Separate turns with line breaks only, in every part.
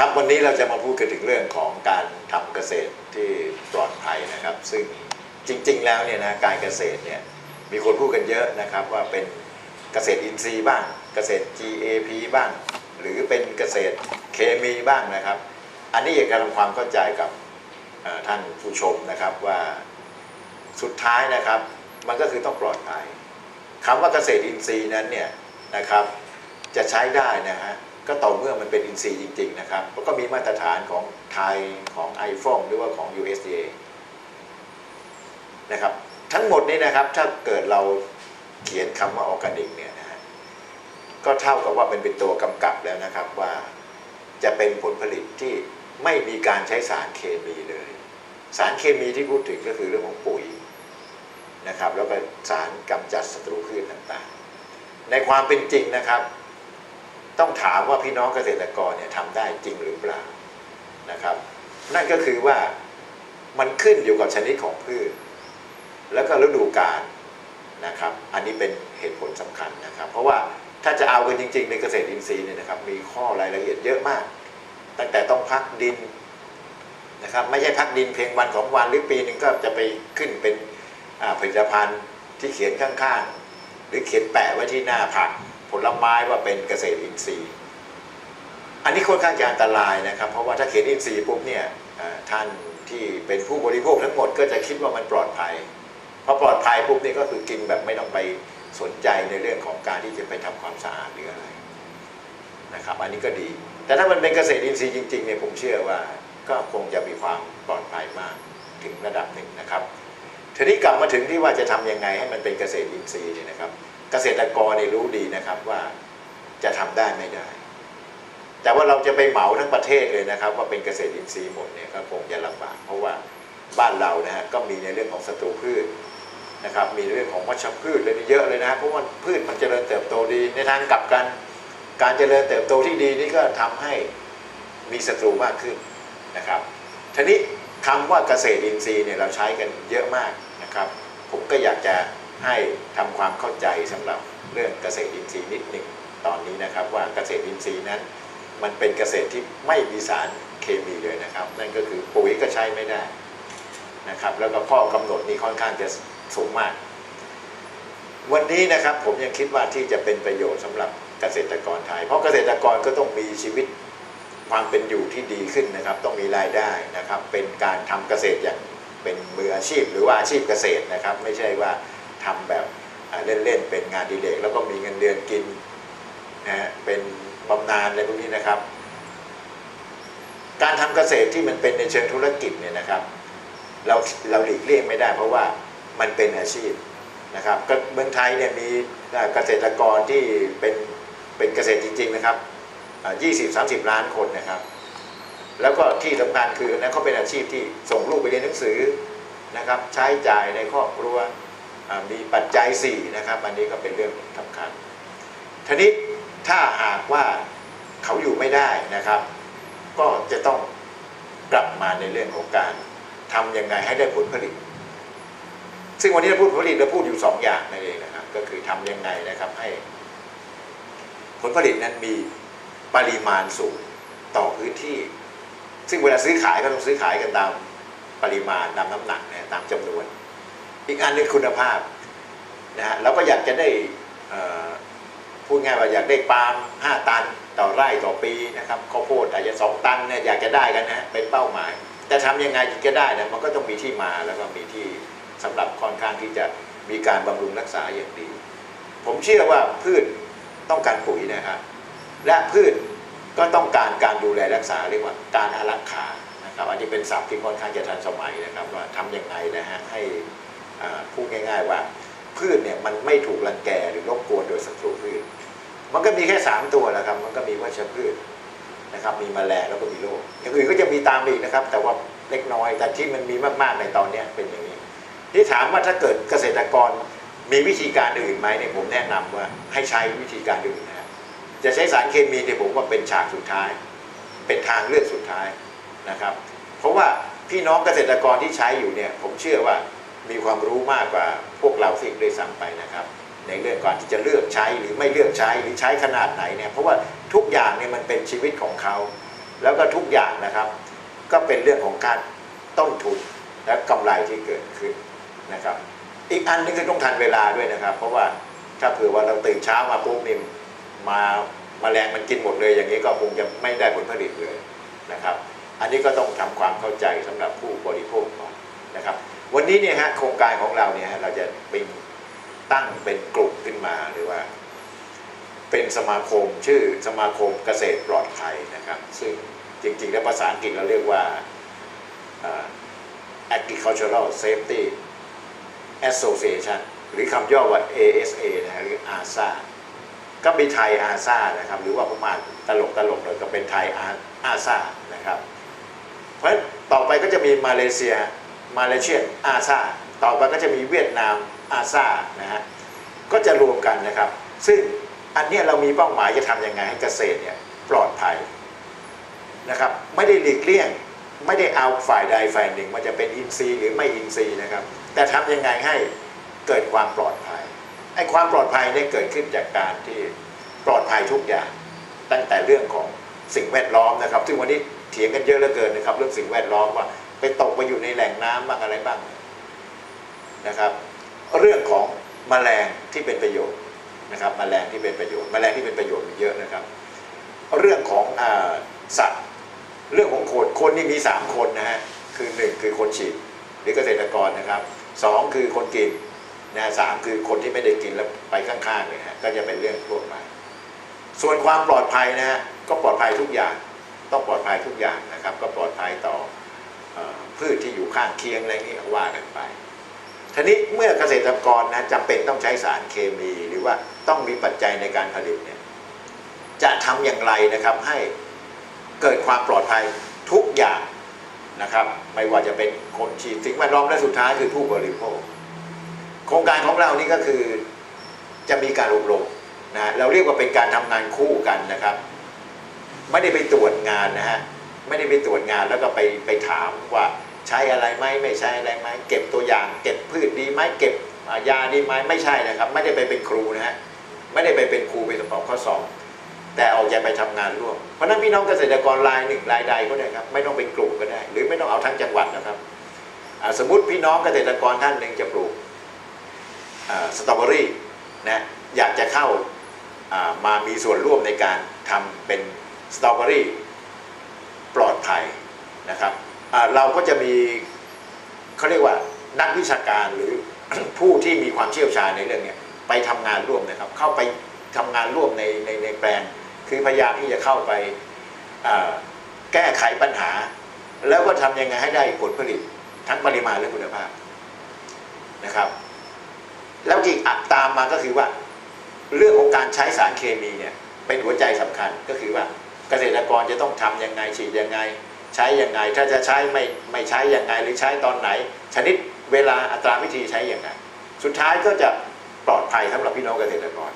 ครับวันนี้เราจะมาพูดกันถึงเรื่องของการทำเกษตรที่ปลอดภัยนะครับซึ่งจริงๆแล้วเนี่ยนะการเกษตรเนี่ยมีคนพูดกันเยอะนะครับว่าเป็นเกษตรอินทรีย์บ้างเกษตร GAP บ้างหรือเป็นเกษตรเคมีบ้างนะครับอันนี้อยากจะทำความเข้าใจกับท่านผู้ชมนะครับว่าสุดท้ายนะครับมันก็คือต้องปลอดภัยคำว่าเกษตรอินทรีย์นั้นเนี่ยนะครับจะใช้ได้นะฮะก็ต่อเมื่อมันเป็นอินทรีย์จริงๆนะครับแล้วก็มีมาตรฐานของไทยของไอฟอมหรือว่าของ USDA นะครับทั้งหมดนี้นะครับถ้าเกิดเราเขียนคำว่าออร์แกนิกเนี่ยนะฮะก็เท่ากับว่าเป็นตัวกำกับแล้วนะครับว่าจะเป็นผลผลิตที่ไม่มีการใช้สารเคมีเลยสารเคมีที่พูดถึงก็คือเรื่องของปุ๋ยนะครับแล้วก็สารกำจัดศัตรูพืชต่างๆในความเป็นจริงนะครับต้องถามว่าพี่น้องเกษตรกรเนี่ยทำได้จริงหรือเปล่านะครับนั่นก็คือว่ามันขึ้นอยู่กับชนิดของพืชแล้วก็ฤดูกาลนะครับอันนี้เป็นเหตุผลสำคัญนะครับเพราะว่าถ้าจะเอากันจริงๆในเกษตรอินทรีย์เนี่ยนะครับมีข้อรายละเอียดเยอะมากตั้งแต่ต้องพักดินนะครับไม่ใช่พักดินเพียงวัน2 วันหรือปีหนึ่งก็จะไปขึ้นเป็นผลิตภัณฑ์ที่เขียนข้างๆหรือเขียนแปะไว้ที่หน้าผักผลไม้ว่าเป็นเกษตรอินทรีย์อันนี้ค่อนข้างจะอันตรายนะครับเพราะว่าถ้าเขียนอินทรีย์ปุ๊บเนี่ยท่านที่เป็นผู้บริโภคทั้งหมดก็จะคิดว่ามันปลอดภัยพอปลอดภัยปุ๊บนี่ก็คือกินแบบไม่ต้องไปสนใจในเรื่องของการที่จะไปทำความสะอาดหรืออะไรนะครับอันนี้ก็ดีแต่ถ้ามันเป็นเกษตรอินทรีย์จริงๆเนี่ยผมเชื่อว่าก็คงจะมีความปลอดภัยมากถึงระดับหนึ่งนะครับทีนี้กลับมาถึงที่ว่าจะทำยังไงให้มันเป็นเกษตรอินทรีย์เนี่ยนะครับเกษตรกรเนี่ยรู้ดีนะครับว่าจะทำได้ไม่ได้แต่ว่าเราจะไปเหมาทั้งประเทศเลยนะครับว่าเป็นเกษตรอินทรีย์หมดเนี่ยก็คงจะลำบากเพราะว่าบ้านเรานะฮะก็มีในเรื่องของศัตรูพืชนะครับมีเรื่องของวัชพืชอะไรเยอะเลยนะเพราะว่าพืชมันเจริญเติบโตดีในทางกลับกันการเจริญเติบโตที่ดีนี่ก็ทำให้มีศัตรูมากขึ้นนะครับทีนี้คำว่าเกษตรอินทรีย์เนี่ยเราใช้กันเยอะมากนะครับผมก็อยากจะให้ทำความเข้าใจสำหรับเรื่องเกษตรอินทรีย์นิดหนึ่งตอนนี้นะครับว่าเกษตรอินทรีย์นั้นมันเป็นเกษตรที่ไม่มีสารเคมีเลยนะครับนั่นก็คือปุ๋ยก็ใช้ไม่ได้นะครับแล้วก็ข้อกำหนดนี้ค่อนข้างจะสูงมากวันนี้นะครับผมยังคิดว่าที่จะเป็นประโยชน์สำหรับเกษตรกรไทยเพราะเกษตรกรก็ต้องมีชีวิตความเป็นอยู่ที่ดีขึ้นนะครับต้องมีรายได้นะครับเป็นการทำเกษตรอย่างเป็นมืออาชีพหรือว่าอาชีพเกษตรนะครับไม่ใช่ว่าทำแบบเล่นๆเป็นงานอดิเรกแล้วก็มีเงินเดือนกินนะเป็นบำนาญอะไรพวกนี้นะครับการทำเกษตรที่มันเป็นในเชิงธุรกิจเนี่ยนะครับเราหลีกเลี่ยงไม่ได้เพราะว่ามันเป็นอาชีพนะครับเมืองไทยเนี่ยมีเกษตรกรที่เป็นเกษตรจริงๆนะครับ20-30 ล้านคนนะครับแล้วก็ที่สำคัญคือนะเขาเป็นอาชีพที่ส่งลูกไปเรียนหนังสือนะครับใช้จ่ายในครอบครัวมีปัจจัย4นะครับอันนี้ก็เป็นเรื่องสำคัญทีนี้ถ้าหากว่าเขาอยู่ไม่ได้นะครับก็จะต้องกลับมาในเรื่องของการทำยังไงให้ได้ผลผลิตซึ่งวันนี้เราพูดผลผลิตเราพูดอยู่2 อย่างนั่นเองนะครับก็คือทำยังไงนะครับให้ผลผลิตนั้นมีปริมาณสูงต่อพื้นที่ซึ่งเวลาซื้อขายก็ต้องซื้อขายกันตามปริมาณตามน้ำหนักนะตามจำนวนอีกอันนึงคุณภาพนะฮะเราก็อยากจะได้พูดง่ายว่าอยากได้ปาล์ม5 ตันต่อไร่ต่อปีนะครับข้าวโพดอาจจะ2 ตันเนี่ยอยากจะได้กันนะเป็นเป้าหมายแต่ทำยังไงถึงจะได้นะมันก็ต้องมีที่มาแล้วก็มีที่สำหรับค่อนข้างที่จะมีการบำรุงรักษาอย่างดีผมเชื่อว่าพืชต้องการปุ๋ยนะครับและพืชก็ต้องการดูแลรักษาเรียกว่าการอารักขานะครับอันนี้เป็นศัพท์ที่ค่อนข้างจะทันสมัยนะครับว่าทำยังไงนะฮะให้พูดง่ายๆว่าพืชเนี่ยมันไม่ถูกรังแกหรือรบกวนโดยศัตรูพืชมันก็มีแค่3 ตัวแหละครับมันก็มีวัชพืชนะครับมีแมลงแล้วก็มีโรคอย่างอื่นก็จะมีตามอีกนะครับแต่ว่าเล็กน้อยแต่ที่มันมีมากๆในตอนนี้เป็นอย่างนี้ที่ถามว่าถ้าเกิดเกษตรกรมีวิธีการอื่นไหมเนี่ยผมแนะนำว่าให้ใช้วิธีการอื่นนะจะใช้สารเคมีเนี่ยผมว่าเป็นฉากสุดท้ายเป็นทางเลือกสุดท้ายนะครับเพราะว่าพี่น้องเกษตรกรที่ใช้อยู่เนี่ยผมเชื่อว่ามีความรู้มากกว่าพวกเราสิ่งด้วยซ้ำไปนะครับในเรื่องการที่จะเลือกใช้หรือไม่เลือกใช้หรือใช้ขนาดไหนเนี่ยเพราะว่าทุกอย่างเนี่ยมันเป็นชีวิตของเขา แล้วก็ทุกอย่างนะครับก็เป็นเรื่องของการต้นทุนและกำไรที่เกิดขึ้นนะครับอีกอันนึงคือต้องทันเวลาด้วยนะครับเพราะว่าถ้าเผื่อว่าเราตื่นเช้ามาปุ๊บนี่มาแมลงมันกินหมดเลยอย่างนี้ก็คงจะไม่ได้ผลผลิตเลยนะครับอันนี้ก็ต้องทำความเข้าใจสำหรับผู้บริโภคก่อนนะครับวันนี้เนี่ยฮะโครงการของเราเนี่ยเราจะเป็นตั้งเป็นกลุ่มขึ้นมาหรือว่าเป็นสมาคมชื่อสมาคมเกษตรปลอดภัยนะครับซึ่งจริงๆแล้วภาษาอังกฤษเราเรียกว่า Agricultural Safety Association หรือคำย่อว่า ASA นะฮะหรือ ASA ก็มีไทย ASA นะครับหรือว่าประมาณตลกเลยก็เป็นไทย ASA นะครับเพราะฉะนั้นต่อไปก็จะมีมาเลเซีย ASA ต่อไปก็จะมีเวียดนาม ASA นะฮะก็จะรวมกันนะครับซึ่งอันนี้เรามีเป้าหมายจะทำยังไงให้เกษตรเนี่ยปลอดภัยนะครับไม่ได้หลีกเลี่ยงไม่ได้เอาฝ่ายใดฝ่ายหนึ่งมันจะเป็นอินทรีย์หรือไม่อินทรีย์นะครับแต่ทำยังไงให้เกิดความปลอดภัยไอ้ความปลอดภัยได้เกิดขึ้นจากการที่ปลอดภัยทุกอย่างตั้งแต่เรื่องของสิ่งแวดล้อมนะครับซึ่งวันนี้เถียงกันเยอะเหลือเกินนะครับเรื่องสิ่งแวดล้อมว่าไปตกไปอยู่ในแหล่งน้ำบ้างอะไรบ้างนะครับเรื่องของแมลงที่เป็นประโยชน์นะครับแมลงที่เป็นประโยชน์มีเยอะนะครับเรื่องของสัตว์เรื่องของคนนี่มี3คนนะฮะคือ1คือคนฉีดหรือเกษตรกรนะครับ2คือคนกินนะ3คือคนที่ไม่ได้กินแล้วไปข้างๆเนี่ยฮะก็จะเป็นเรื่องทั่วไปส่วนความปลอดภัยนะฮะก็ปลอดภัยทุกอย่างต้องปลอดภัยทุกอย่างนะครับก็ปลอดภัยต่อพืชที่อยู่ข้างเคียงอะไรนี่ว่ากันไปทีนี้เมื่อเกษตรกรนะจำเป็นต้องใช้สารเคมีหรือว่าต้องมีปัจจัยในการผลิตเนี่ยจะทำอย่างไรนะครับให้เกิดความปลอดภัยทุกอย่างนะครับไม่ว่าจะเป็นคนฉีดสิ่งแวดล้อมและสุดท้ายคือผู้บริโภคโครงการของเรานี่ก็คือจะมีการอบรมนะเราเรียกว่าเป็นการทำงานคู่กันนะครับไม่ได้ไปตรวจงานนะฮะไม่ได้ไปตรวจงานแล้วก็ไปถามว่าใช้อะไรไหมไม่ใช้อะไรไหมเก็บตัวอย่างเก็บพืชดีไหมเก็บยาดีไหมไม่ใช่นะครับไม่ได้ไปเป็นครูนะฮะไม่ได้ไปเป็นครูไปสอบข้อสอบแต่เอาใจไปทำงานร่วมเพราะนั้นพี่น้องเกษตรกรรายหนึ่งรายใดก็ได้ครับไม่ต้องเป็นกลุ่มก็ได้หรือไม่ต้องเอาทั้งจังหวัดนะครับสมมุติพี่น้องเกษตรกรท่านหนึ่งจะปลูกสตรอเบอรี่นะอยากจะเข้ามามีส่วนร่วมในการทำเป็นสตรอเบอรี่ปลอดภัยนะครับเราก็จะมีเขาเรียกว่านักวิชาการหรือ ผู้ที่มีความเชี่ยวชาญในเรื่องนี้ไปทำงานร่วมนะครับเข้าไปทำงานร่วมในแปลงคือพยายามที่จะเข้าไปแก้ไขปัญหาแล้วก็ทำยังไงให้ได้ผลผลิตทั้งปริมาณและคุณภาพนะครับแล้วที่ตามมาก็คือว่าเรื่องของการใช้สารเคมีเนี่ยเป็นหัวใจสำคัญก็คือว่าเกษตรกรจะต้องทำยังไงฉีดยังไงใช้ยังไงถ้าจะใช้ไม่ใช้ยังไงหรือใช้ตอนไหนชนิดเวลาอัตราวิธีใช้ยังไงสุดท้ายก็จะปลอดภัยสำหรับพี่น้องเกษตรกร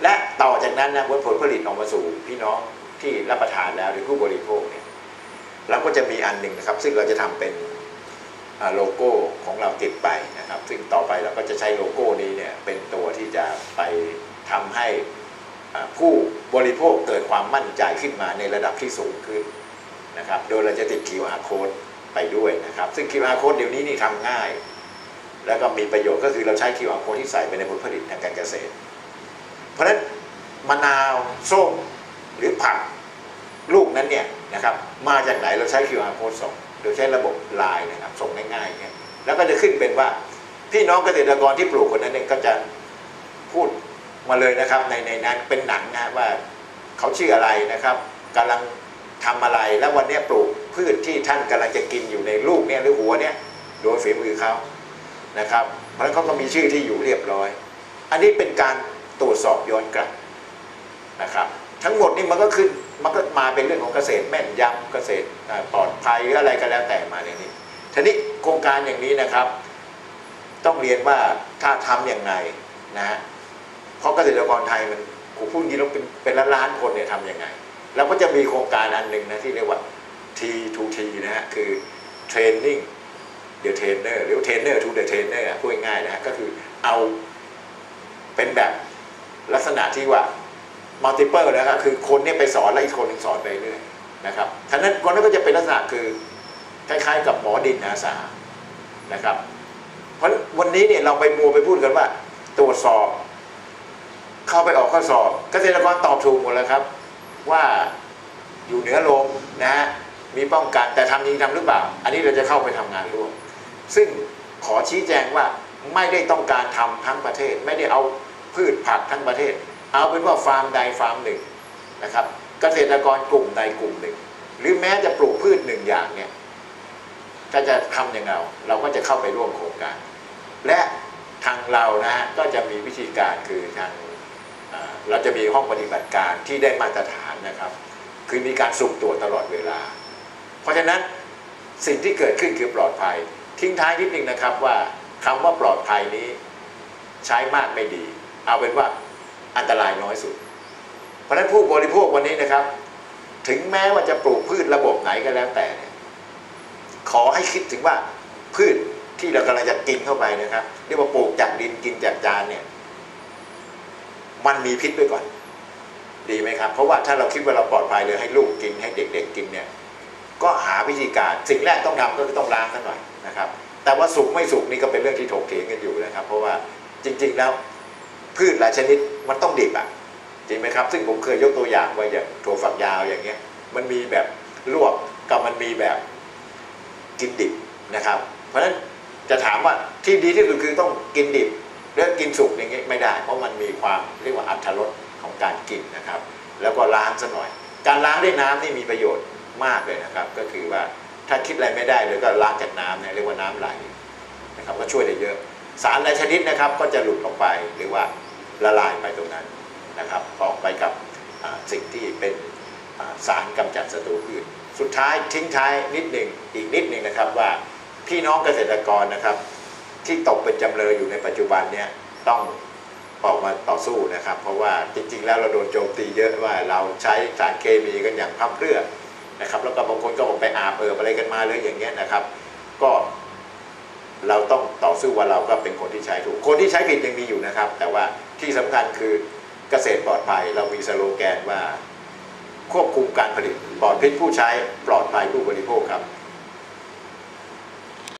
และต่อจากนั้นนะผลผลิตออกมาสู่พี่น้องที่รับประทานแล้วหรือผู้บริโภคเนี่ยเราก็จะมีอันหนึ่งนะครับซึ่งเราจะทำเป็นโลโก้ของเราติดไปนะครับซึ่งต่อไปเราก็จะใช้โลโก้นี้เนี่ยเป็นตัวที่จะไปทำให้ผู้บริโภคเกิดความมั่นใจขึ้นมาในระดับที่สูงขึ้นนะครับโดยเราจะติด QR code ไปด้วยนะครับซึ่ง QR code เดี๋ยวนี้นี่ทำง่ายแล้วก็มีประโยชน์ก็คือเราใช้ QR code ที่ใส่ไปในผลผลิตทางการเกษตรเพราะฉะนั้นมะนาวส้มหรือผักลูกนั้นเนี่ยนะครับมาจากไหนเราใช้ QR code ส่งโดยใช้ระบบไลน์นะครับส่งง่ายๆเนี่ยแล้วก็จะขึ้นเป็นว่าพี่น้องเกษตรกรที่ปลูกคนนั้นเนี่ยก็จะพูดมาเลยนะครับในนั้นเป็นหนังนะว่าเขาชื่ออะไรนะครับกำลังทำอะไรแล้ววันนี้ปลูกพืชที่ท่านกำลังจะกินอยู่ในลูกเนี่ยหรือหัวเนี่ยโดยฝีมือเขานะครับเพราะฉะนั้นเขาก็มีชื่อที่อยู่เรียบร้อยอันนี้เป็นการตรวจสอบย้อนกลับนะครับทั้งหมดนี่มันก็มาเป็นเรื่องของเกษตรแม่นยำเกษตรปลอดภัยหรืออะไรก็แล้วแต่มาในนี้ทีนี้โครงการอย่างนี้นะครับต้องเรียนว่าถ้าทำอย่างไรนะฮะเพราะเกษตรกรไทยมันพูดจริงแล้วเป็นล้านๆคนเนี่ยทำยังไงแล้วก็จะมีโครงการอันหนึ่งนะที่เรียกว่า T2T นะฮะคือ Training the Trainer หรือ Trainer to the Trainer พูดง่ายๆนะฮะก็คือเอาเป็นแบบลักษณะที่ว่า multiple นะครับคือคนเนี่ยไปสอนแล้วอีกคนหนึ่งสอนไปเรื่อย นะครับฉะนั้นคนนั้นก็จะเป็นลักษณะคือคล้ายๆกับหมอดินอาสานะครับเพราะวันนี้เนี่ยเราไปมัวไปพูดกันว่าตรวจสอบเข้าไปออกข้อสอบเกษตรกรตอบถูกหมดแล้วครับว่าอยู่เหนือลมนะฮะมีป้องกันแต่ทำจริงทำหรือเปล่าอันนี้เราจะเข้าไปทำงานร่วมซึ่งขอชี้แจงว่าไม่ได้ต้องการทำทั้งประเทศไม่ได้เอาพืชผักทั้งประเทศเอาเป็นว่าฟาร์มใดฟาร์มหนึ่งนะครับเกษตรกรกลุ่มใดกลุ่มหนึ่งหรือแม้จะปลูกพืชหนึ่งอย่างเนี่ยถ้าจะทำอย่างเราก็จะเข้าไปร่วมโครงการและทางเรานะฮะก็จะมีวิธีการคือทางเราจะมีห้องปฏิบัติการที่ได้มาตรฐานนะครับคือมีการสุ่มตรวจตลอดเวลาเพราะฉะนั้นสิ่งที่เกิดขึ้นคือปลอดภัยทิ้งท้ายนิดนึงนะครับว่าคำว่าปลอดภัยนี้ใช้มากไม่ดีเอาเป็นว่าอันตรายน้อยสุดเพราะฉะนั้นผู้บริโภควันนี้นะครับถึงแม้ว่าจะปลูกพืชระบบไหนก็แล้วแต่เนี่ยขอให้คิดถึงว่าพืชที่เรากำลังจะกินเข้าไปนะครับเรียกว่าปลูกจากดินกินจากจานเนี่ยมันมีพิษด้วยก่อนดีไหมครับเพราะว่าถ้าเราคิดว่าเราปลอดภัยเลยให้ลูกกินให้เด็กๆกินเนี่ยก็หาวิธีการสิ่งแรกต้องทำก็คือต้องล้างกันหน่อยนะครับแต่ว่าสุกไม่สุกนี่ก็เป็นเรื่องที่ถกเถียงกันอยู่นะครับเพราะว่าจริงๆแล้วพืชหลายชนิดมันต้องดิบอ่ะจริงไหมครับซึ่งผมเคยยกตัวอย่างไว้อย่างถั่วฝักยาวอย่างเงี้ยมันมีแบบลวกกับมันมีแบบกินดิบนะครับเพราะฉะนั้นจะถามว่าที่ดีที่สุดคือต้องกินดิบหรือกินสุกอย่างเงี้ยไม่ได้เพราะมันมีความเรียกว่าอรรถรสของการกินนะครับแล้วก็ล้างซะหน่อยการล้างด้วยน้ำนี่มีประโยชน์มากเลยนะครับก็คือว่าถ้าคิดอะไรไม่ได้เลยก็ล้างจากน้ำเนี่ยเรียกว่าน้ำไหลนะครับก็ช่วยได้เยอะสารหลายชนิดนะครับก็จะหลุดออกไปหรือว่าละลายไปตรงนั้นนะครับออกไปกับสิ่งที่เป็นสารกำจัดศัตรูพืชสุดท้ายทิ้งท้ายนิดหนึ่งอีกนิดหนึ่งนะครับว่าพี่น้องเกษตรกรนะครับที่ตกเป็นจำเลยอยู่ในปัจจุบันเนี่ยต้องออกมาต่อสู้นะครับเพราะว่าจริงๆแล้วเราโดนโจมตีเยอะว่าเราใช้สารเคมีกันอย่างพร่ำเพรื่อนะครับแล้วก็บางคนก็บอกไปอาบอะไรกันมาเลยอย่างเงี้ยนะครับก็เราต้องต่อสู้ว่าเราก็เป็นคนที่ใช้ถูกคนที่ใช้ผิดยังมีอยู่นะครับแต่ว่าที่สำคัญคือเกษตรปลอดภัยเรามีสโลแกนว่าควบคุมการผลิตปลอดพิษผู้ใช้ปลอดภัยผู้บริโภคครับ